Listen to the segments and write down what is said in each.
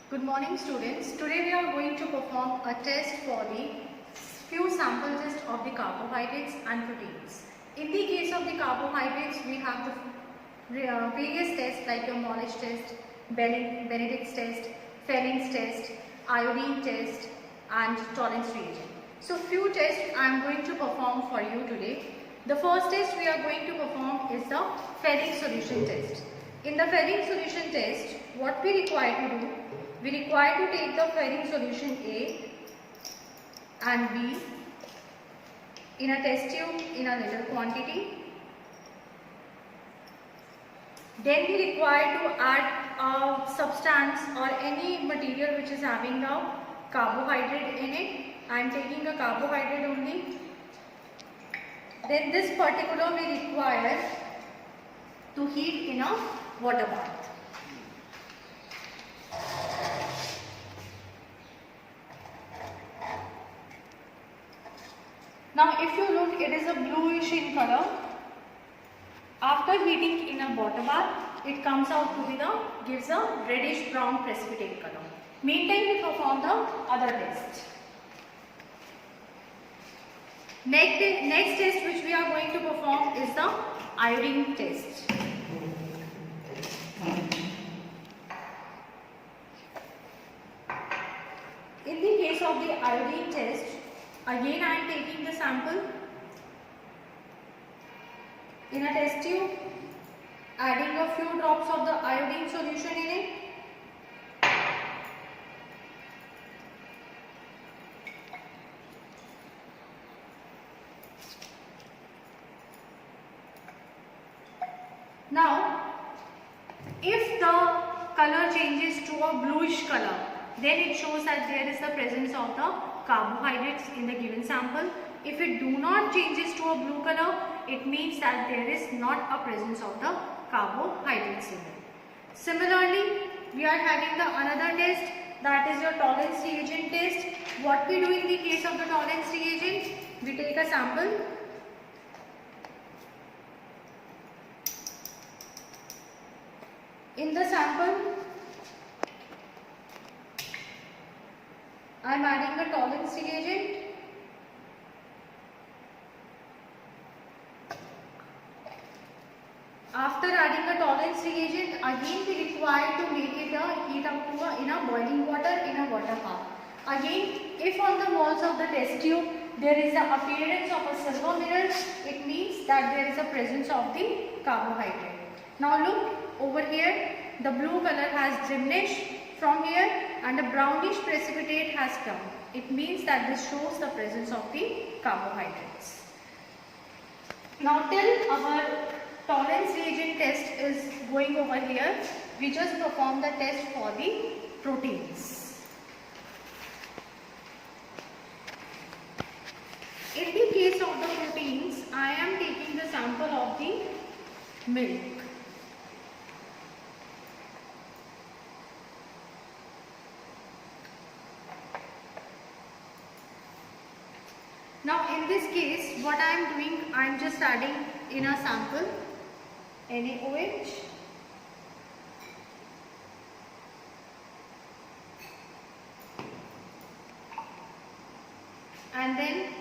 Good morning students. Today we are going to perform a test for the few sample tests of the carbohydrates and proteins. In the case of the carbohydrates, we have the various tests like your Molich test, Benedict's test, Fenning's test, iodine test and tolerance reagent. So few tests I am going to perform for you today. The first test we are going to perform is the Fenning solution test. In the Fenning solution test, what we require to do, we require to take the Fenning solution A and B in a test tube in a little quantity. Then we require to add a substance or any material which is having a carbohydrate in it. I am taking a carbohydrate only. Then this particular we require to heat in a water bath. Now if you look, it is a bluish in color. After heating in a water bath, it comes out to be gives a reddish brown precipitate color. Meantime we perform the other test. Next test which we are going to perform is the iodine test. In the case of the iodine test, again I am taking the sample in a test tube, adding a few drops of the iodine solution in it. Now, if the color changes to a bluish color, then it shows that there is the presence of the carbohydrates in the given sample. If it do not changes to a blue color, it means that there is not a presence of the carbohydrates in it. Similarly, we are having the another test, that is your tolerance reagent test. What we do in the case of the tolerance reagent, we take a sample. In the sample, I am adding the tolerance reagent. After adding the tolerance reagent, again we require to make it heat up to in a boiling water in a water bath. Again, if on the walls of the test tube there is the appearance of a silver mirror, it means that there is a presence of the carbohydrate. Now look over here, the blue color has diminished from here and a brownish precipitate has come. It means that this shows the presence of the carbohydrates. Now till our tolerance reagent test is going over here, we just perform the test for the proteins. In the case of the proteins, I am taking the sample of the milk. Now in this case, what I am doing, I am just adding in a sample NaOH, and then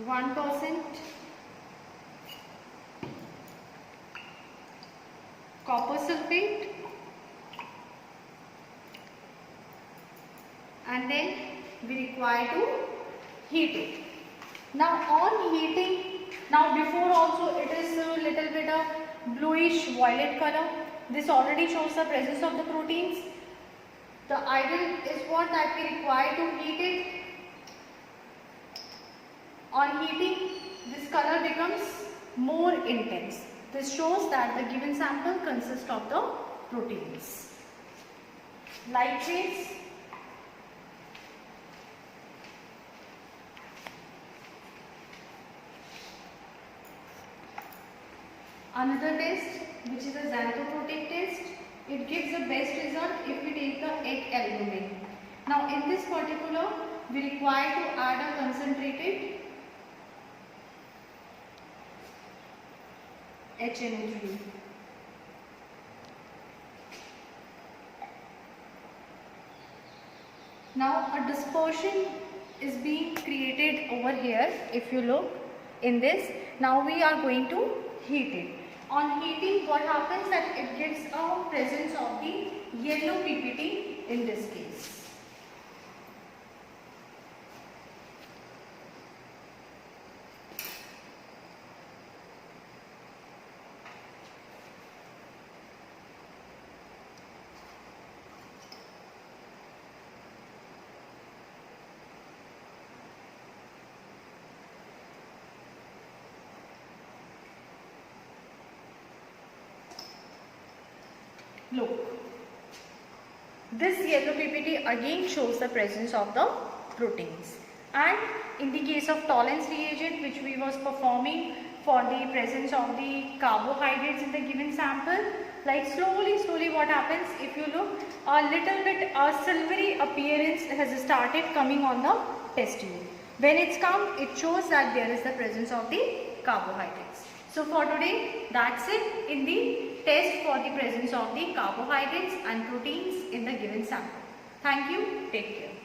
1% copper sulfate, and then we require to heat it. Now on heating, now before also it is a little bit of bluish violet color. This already shows the presence of the proteins. The ideal is what that we require to heat it. On heating, this color becomes more intense. This shows that the given sample consists of the proteins. Likewise, another test, which is a xanthoprotein test, it gives the best result if we take the egg albumin. Now in this particular, we require to add a concentrated HNO3. Now a dispersion is being created over here. If you look in this, now we are going to heat it. On heating, what happens that it gives a presence of the yellow PPT in this case. Look, this yellow PPT again shows the presence of the proteins, and in the case of Tollens reagent which we was performing for the presence of the carbohydrates in the given sample, like slowly what happens, if you look, a little bit a silvery appearance has started coming on the test tube. When it's come, it shows that there is the presence of the carbohydrates. So for today, that's it in the test for the presence of the carbohydrates and proteins in the given sample. Thank you. Take care.